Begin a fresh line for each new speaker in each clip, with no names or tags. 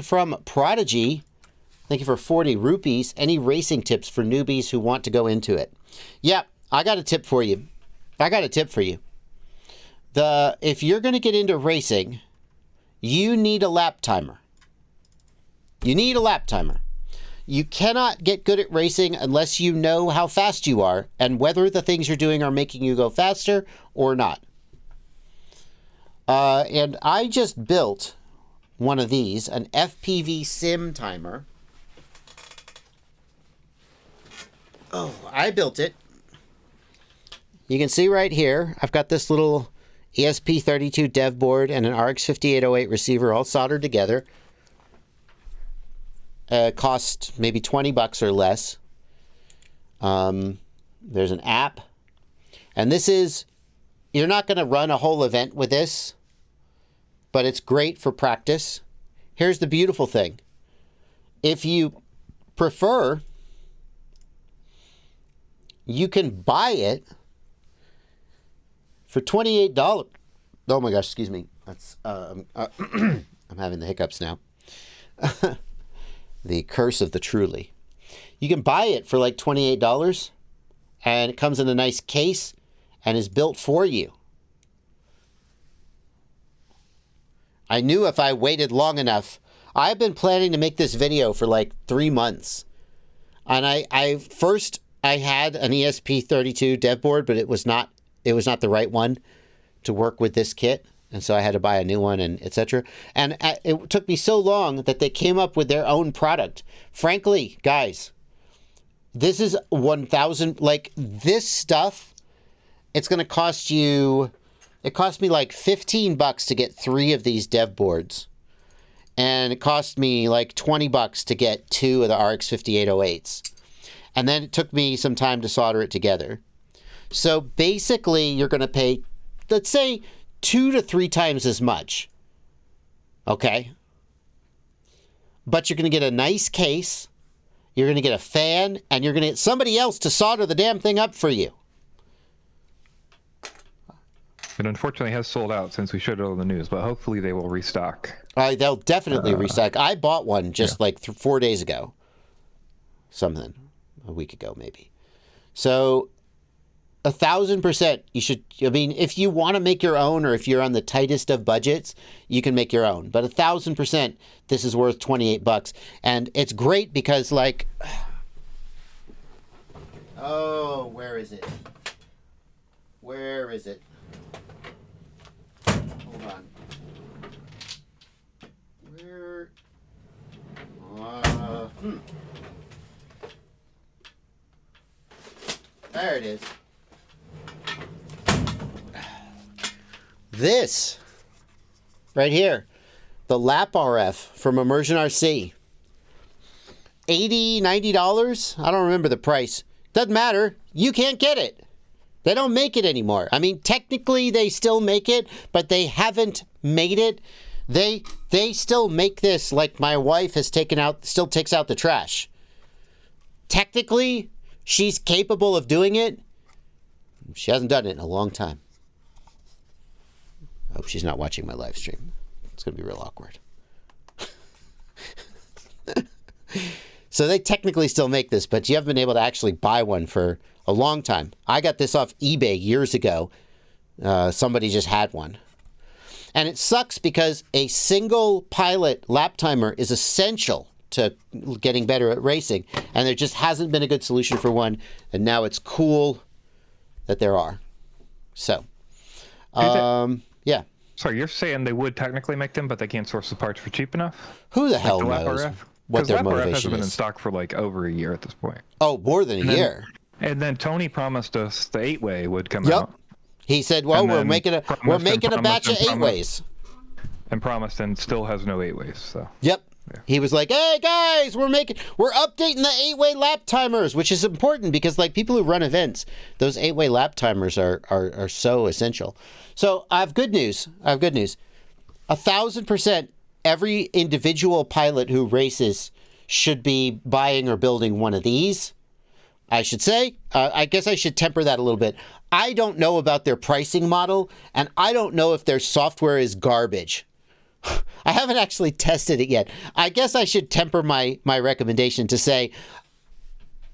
from Prodigy. Thank you for 40 rupees. Any racing tips for newbies who want to go into it? Yeah, I got a tip for you. If you're going to get into racing, you need a lap timer. You cannot get good at racing unless you know how fast you are and whether the things you're doing are making you go faster or not. And I just built one of these, an FPV Sim Timer. Oh, I built it. You can see right here, I've got this little ESP32 dev board and an RX 5808 receiver all soldered together. Cost maybe $20 or less. There's an app. And this is, you're not going to run a whole event with this, but it's great for practice. Here's the beautiful thing. If you prefer, you can buy it for $28. Oh my gosh, excuse me. That's I'm having the hiccups now. The curse of the truly. You can buy it for like $28, and it comes in a nice case and is built for you. I knew if I waited long enough. I've been planning to make this video for like 3 months. And I had an ESP32 dev board, but it was not the right one to work with this kit. And so I had to buy a new one, and etc. And it took me so long that they came up with their own product. Frankly, guys, this is 1,000, like this stuff, it's going to cost you, it cost me like $15 to get 3 of these dev boards. And it cost me like $20 to get 2 of the RX 5808s. And then it took me some time to solder it together. So basically, you're going to pay, let's say, 2 to 3 times as much. Okay? But you're going to get a nice case, you're going to get a fan, and you're going to get somebody else to solder the damn thing up for you.
It unfortunately has sold out since we showed it on the news, but hopefully they will restock.
They'll definitely restock. I bought one just like 4 days ago. Something. A week ago, maybe. So 1,000%, you should, I mean, if you want to make your own, or if you're on the tightest of budgets, you can make your own. But 1,000%, this is worth $28. And it's great because, like, oh, where is it? Where is it? Hold on. Where? There it is. This right here, the Lap RF from Immersion RC. $80, $90? I don't remember the price. Doesn't matter. You can't get it. They don't make it anymore. I mean, technically they still make it, but they haven't made it. They still make this like my wife has still takes out the trash. Technically, she's capable of doing it. She hasn't done it in a long time. I hope she's not watching my live stream. It's going to be real awkward. So they technically still make this, but you haven't been able to actually buy one for a long time. I got this off eBay years ago. Somebody just had one. And it sucks because a single pilot lap timer is essential to getting better at racing. And there just hasn't been a good solution for one. And now it's cool that there are. So, yeah.
Sorry, you're saying they would technically make them, but they can't source the parts for cheap enough?
Who the hell knows what their motivation
hasn't been in
is?
stock for like over a year at this point.
Oh, more than a year.
And then Tony promised us the 8-way would come
Yep.
out.
He said, "Well, we're making a batch of 8-ways."
And promised, and still has no 8-ways. So.
Yep.
Yeah.
He was like, "Hey guys, we're updating the 8-way lap timers," which is important because, like, people who run events, those 8-way lap timers are so essential. So I have good news. 1,000%, every individual pilot who races should be buying or building one of these. I should say, I guess I should temper that a little bit. I don't know about their pricing model, and I don't know if their software is garbage. I haven't actually tested it yet. I guess I should temper my recommendation to say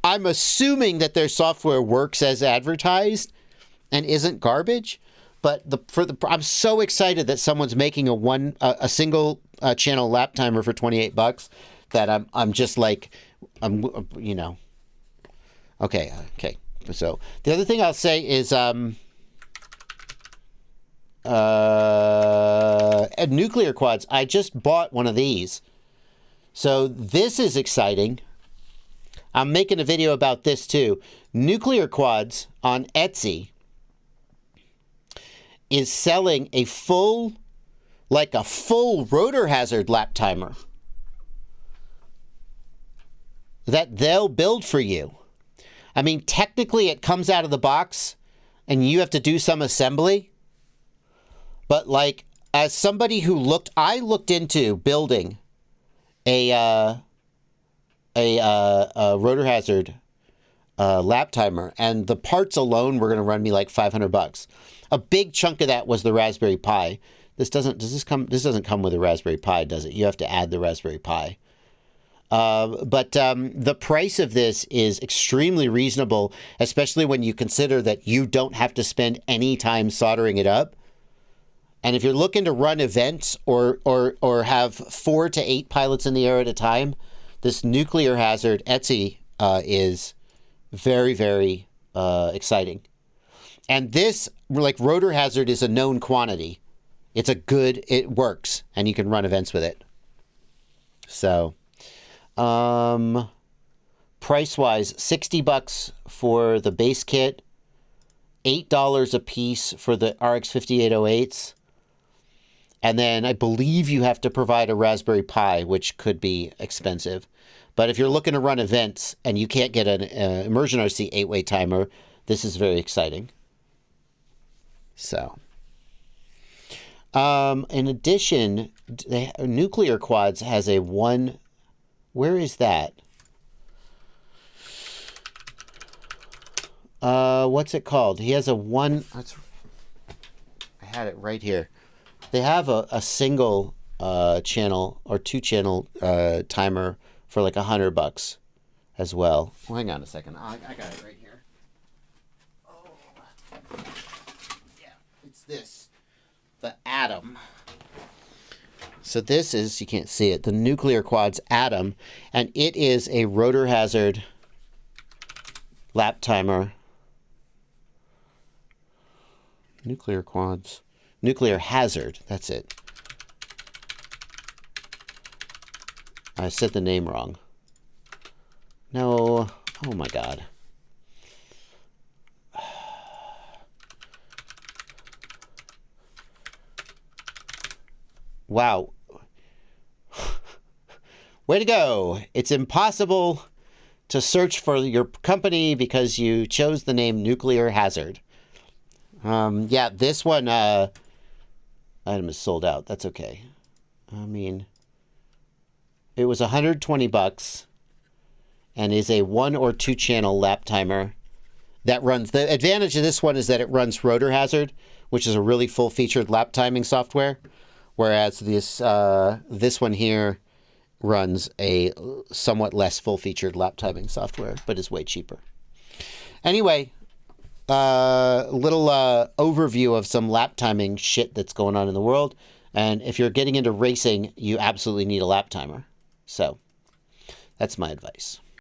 I'm assuming that their software works as advertised and isn't garbage. But I'm so excited that someone's making a single channel lap timer for $28 that I'm just like, you know. Okay. So the other thing I'll say is at nuclear quads. I just bought one of these, so this is exciting. I'm making a video about this too. Nuclear Quads on Etsy is selling a full rotor hazard lap timer that they'll build for you. I mean, technically it comes out of the box and you have to do some assembly. But like, as somebody who I looked into building a rotor hazard lap timer, and the parts alone were going to run me like $500. A big chunk of that was the Raspberry Pi. This doesn't come with a Raspberry Pi, does it? You have to add the Raspberry Pi. But the price of this is extremely reasonable, especially when you consider that you don't have to spend any time soldering it up. And if you're looking to run events or have 4 to 8 pilots in the air at a time, this nuclear hazard Etsy is very, very exciting. And this, like, rotor hazard is a known quantity. It works, and you can run events with it. So, price-wise, $60 for the base kit, $8 a piece for the RX 5808s. And then I believe you have to provide a Raspberry Pi, which could be expensive. But if you're looking to run events and you can't get an Immersion RC 8-way timer, this is very exciting. So, in addition, Nuclear Quads has a one. Where is that? What's it called? He has a one. I had it right here. They have a single channel or 2-channel timer for like $100 as well. Oh, hang on a second. I got it right here. Oh, yeah, it's this, the Atom. So this is, you can't see it, the Nuclear Quads Atom, and it is a rotor hazard lap timer. Nuclear Quads. Nuclear hazard, that's it. I said the name wrong. No, oh my God. Wow. Way to go. It's impossible to search for your company because you chose the name Nuclear Hazard. Yeah, this one item is sold out. That's okay. I mean, it was $120 and is a 1 or 2 channel lap timer that runs. The advantage of this one is that it runs Rotor Hazard, which is a really full featured lap timing software, whereas this one here runs a somewhat less full featured lap timing software, but is way cheaper. Anyway, little overview of some lap timing shit that's going on in the world. And if you're getting into racing, you absolutely need a lap timer. So that's my advice.